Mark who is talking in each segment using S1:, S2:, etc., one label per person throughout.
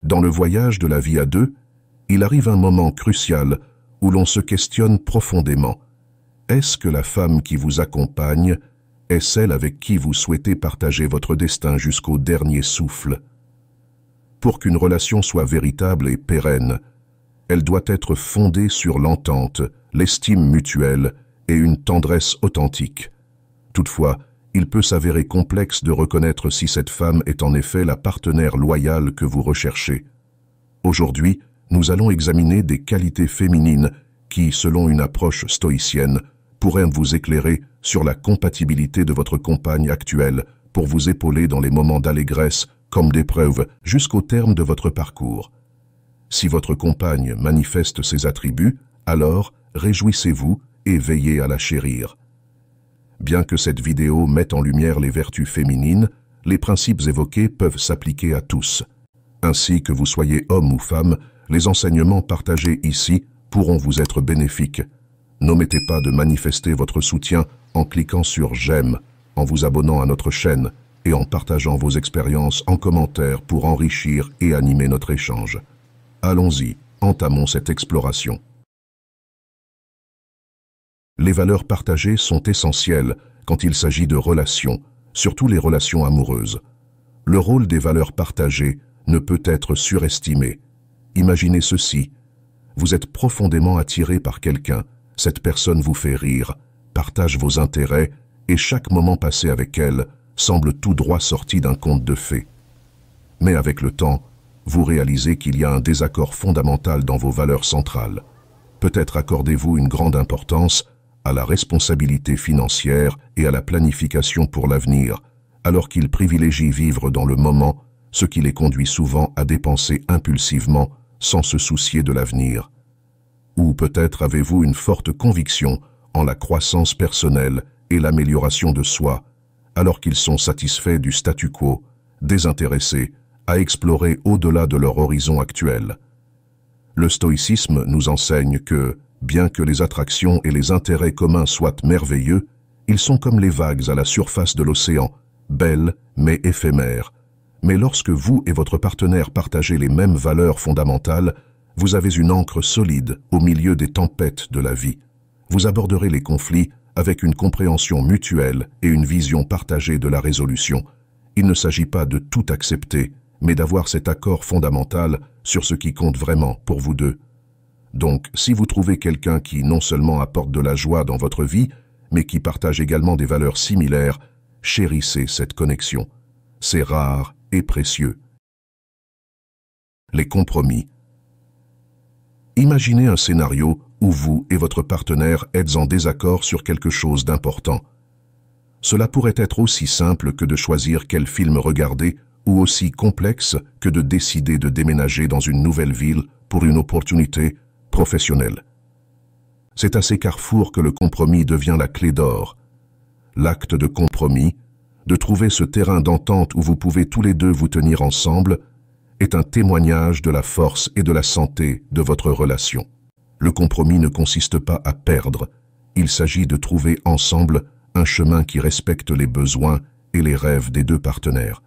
S1: Dans le voyage de la vie à deux, il arrive un moment crucial où l'on se questionne profondément. Est-ce que la femme qui vous accompagne est celle avec qui vous souhaitez partager votre destin jusqu'au dernier souffle? Pour qu'une relation soit véritable et pérenne, elle doit être fondée sur l'entente, l'estime mutuelle et une tendresse authentique. Toutefois, il peut s'avérer complexe de reconnaître si cette femme est en effet la partenaire loyale que vous recherchez. Aujourd'hui, nous allons examiner des qualités féminines qui, selon une approche stoïcienne, pourraient vous éclairer sur la compatibilité de votre compagne actuelle pour vous épauler dans les moments d'allégresse comme d'épreuve jusqu'au terme de votre parcours. Si votre compagne manifeste ces attributs, alors réjouissez-vous et veillez à la chérir. Bien que cette vidéo mette en lumière les vertus féminines, les principes évoqués peuvent s'appliquer à tous. Ainsi que vous soyez homme ou femme, les enseignements partagés ici pourront vous être bénéfiques. N'omettez pas de manifester votre soutien en cliquant sur « J'aime », en vous abonnant à notre chaîne et en partageant vos expériences en commentaire pour enrichir et animer notre échange. Allons-y, entamons cette exploration. Les valeurs partagées sont essentielles quand il s'agit de relations, surtout les relations amoureuses. Le rôle des valeurs partagées ne peut être surestimé. Imaginez ceci. Vous êtes profondément attiré par quelqu'un, cette personne vous fait rire, partage vos intérêts et chaque moment passé avec elle semble tout droit sorti d'un conte de fées. Mais avec le temps, vous réalisez qu'il y a un désaccord fondamental dans vos valeurs centrales. Peut-être accordez-vous une grande importance à la responsabilité financière et à la planification pour l'avenir, alors qu'ils privilégient vivre dans le moment, ce qui les conduit souvent à dépenser impulsivement sans se soucier de l'avenir. Ou peut-être avez-vous une forte conviction en la croissance personnelle et l'amélioration de soi, alors qu'ils sont satisfaits du statu quo, désintéressés à explorer au-delà de leur horizon actuel. Le stoïcisme nous enseigne que, bien que les attractions et les intérêts communs soient merveilleux, ils sont comme les vagues à la surface de l'océan, belles mais éphémères. Mais lorsque vous et votre partenaire partagez les mêmes valeurs fondamentales, vous avez une ancre solide au milieu des tempêtes de la vie. Vous aborderez les conflits avec une compréhension mutuelle et une vision partagée de la résolution. Il ne s'agit pas de tout accepter, mais d'avoir cet accord fondamental sur ce qui compte vraiment pour vous deux. Donc, si vous trouvez quelqu'un qui non seulement apporte de la joie dans votre vie, mais qui partage également des valeurs similaires, chérissez cette connexion. C'est rare et précieux. Les compromis. Imaginez un scénario où vous et votre partenaire êtes en désaccord sur quelque chose d'important. Cela pourrait être aussi simple que de choisir quel film regarder ou aussi complexe que de décider de déménager dans une nouvelle ville pour une opportunité professionnelle. C'est à ces carrefours que le compromis devient la clé d'or. L'acte de compromis, de trouver ce terrain d'entente où vous pouvez tous les deux vous tenir ensemble, est un témoignage de la force et de la santé de votre relation. Le compromis ne consiste pas à perdre, il s'agit de trouver ensemble un chemin qui respecte les besoins et les rêves des deux partenaires.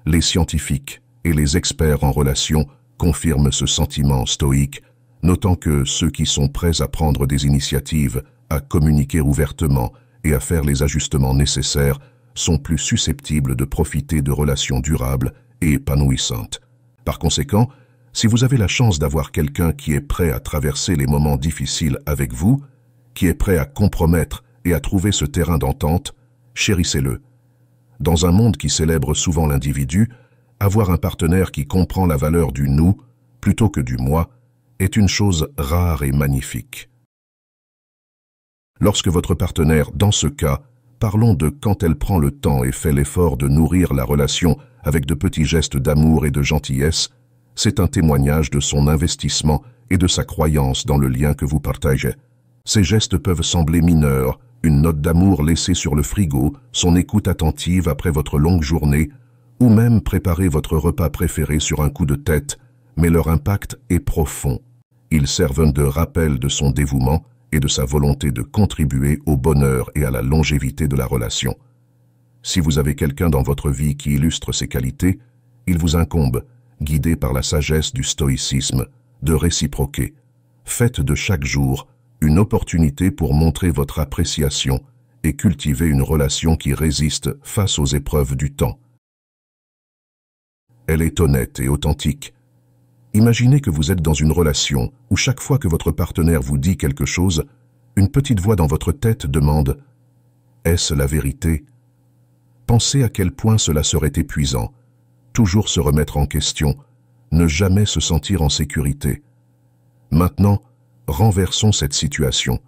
S1: Les scientifiques et les experts en relations confirment ce sentiment stoïque, notant que ceux qui sont prêts à prendre des initiatives, à communiquer ouvertement et à faire les ajustements nécessaires sont plus susceptibles de profiter de relations durables et épanouissantes. Par conséquent, si vous avez la chance d'avoir quelqu'un qui est prêt à traverser les moments difficiles avec vous, qui est prêt à compromettre et à trouver ce terrain d'entente, chérissez-le. Dans un monde qui célèbre souvent l'individu, avoir un partenaire qui comprend la valeur du « nous » plutôt que du « moi » est une chose rare et magnifique. Lorsque votre partenaire, dans ce cas, parlons de quand elle prend le temps et fait l'effort de nourrir la relation avec de petits gestes d'amour et de gentillesse, c'est un témoignage de son investissement et de sa croyance dans le lien que vous partagez. Ces gestes peuvent sembler mineurs, une note d'amour laissée sur le frigo, son écoute attentive après votre longue journée, ou même préparer votre repas préféré sur un coup de tête, mais leur impact est profond. Ils servent de rappel de son dévouement et de sa volonté de contribuer au bonheur et à la longévité de la relation. Si vous avez quelqu'un dans votre vie qui illustre ces qualités, il vous incombe guidés par la sagesse du stoïcisme, de réciproquer. Faites de chaque jour une opportunité pour montrer votre appréciation et cultiver une relation qui résiste face aux épreuves du temps. Elle est honnête et authentique. Imaginez que vous êtes dans une relation où chaque fois que votre partenaire vous dit quelque chose, une petite voix dans votre tête demande « Est-ce la vérité ?» Pensez à quel point cela serait épuisant. Toujours se remettre en question, ne jamais se sentir en sécurité. Maintenant, renversons cette situation.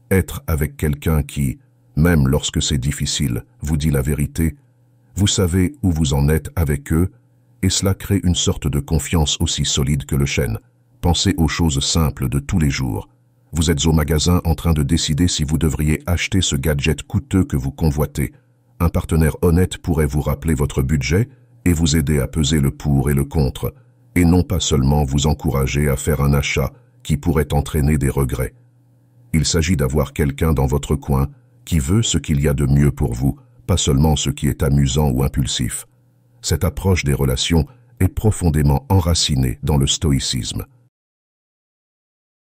S1: Être avec quelqu'un qui, même lorsque c'est difficile, vous dit la vérité, vous savez où vous en êtes avec eux, et cela crée une sorte de confiance aussi solide que le chêne. Pensez aux choses simples de tous les jours. Vous êtes au magasin en train de décider si vous devriez acheter ce gadget coûteux que vous convoitez. Un partenaire honnête pourrait vous rappeler votre budget et vous aider à peser le pour et le contre, et non pas seulement vous encourager à faire un achat qui pourrait entraîner des regrets. Il s'agit d'avoir quelqu'un dans votre coin qui veut ce qu'il y a de mieux pour vous, pas seulement ce qui est amusant ou impulsif. Cette approche des relations est profondément enracinée dans le stoïcisme.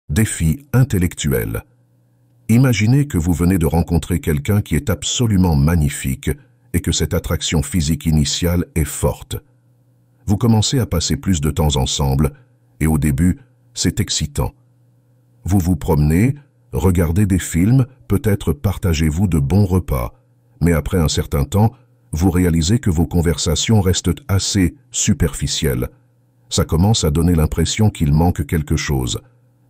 S1: Défi intellectuel. Imaginez que vous venez de rencontrer quelqu'un qui est absolument magnifique et que cette attraction physique initiale est forte. Vous commencez à passer plus de temps ensemble et au début, c'est excitant. Vous vous promenez, regardez des films, peut-être partagez-vous de bons repas, mais après un certain temps, vous réalisez que vos conversations restent assez superficielles. Ça commence à donner l'impression qu'il manque quelque chose.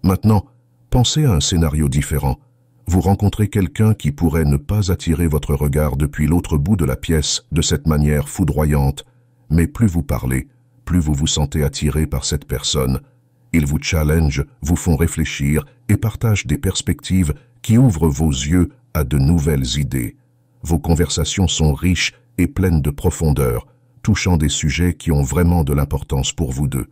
S1: Maintenant, pensez à un scénario différent. Vous rencontrez quelqu'un qui pourrait ne pas attirer votre regard depuis l'autre bout de la pièce de cette manière foudroyante, mais plus vous parlez, plus vous vous sentez attiré par cette personne. Ils vous challengent, vous font réfléchir et partagent des perspectives qui ouvrent vos yeux à de nouvelles idées. Vos conversations sont riches et pleines de profondeur, touchant des sujets qui ont vraiment de l'importance pour vous deux.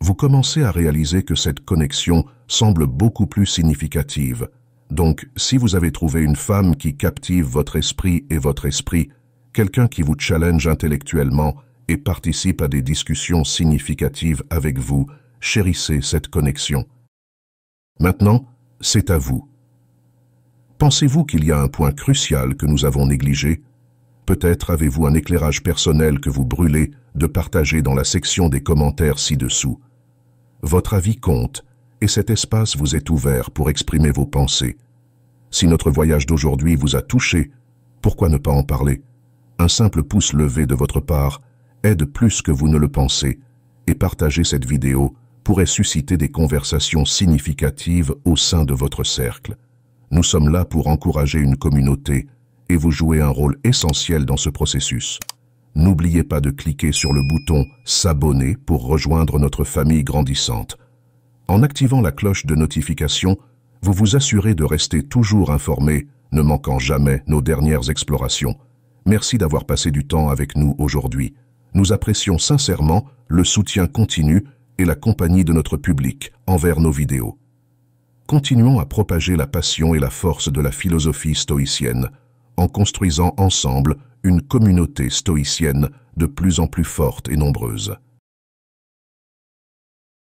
S1: Vous commencez à réaliser que cette connexion semble beaucoup plus significative. Donc, si vous avez trouvé une femme qui captive votre esprit et votre esprit, quelqu'un qui vous challenge intellectuellement et participe à des discussions significatives avec vous, chérissez cette connexion. Maintenant, c'est à vous. Pensez-vous qu'il y a un point crucial que nous avons négligé? Peut-être avez-vous un éclairage personnel que vous brûlez de partager dans la section des commentaires ci-dessous. Votre avis compte, et cet espace vous est ouvert pour exprimer vos pensées. Si notre voyage d'aujourd'hui vous a touché, pourquoi ne pas en parler? Un simple pouce levé de votre part aide plus que vous ne le pensez, et partager cette vidéo pourrait susciter des conversations significatives au sein de votre cercle. Nous sommes là pour encourager une communauté et vous jouez un rôle essentiel dans ce processus. N'oubliez pas de cliquer sur le bouton « S'abonner » pour rejoindre notre famille grandissante. En activant la cloche de notification, vous vous assurez de rester toujours informé, ne manquant jamais nos dernières explorations. Merci d'avoir passé du temps avec nous aujourd'hui. Nous apprécions sincèrement le soutien continu et la compagnie de notre public envers nos vidéos. Continuons à propager la passion et la force de la philosophie stoïcienne en construisant ensemble une communauté stoïcienne de plus en plus forte et nombreuse.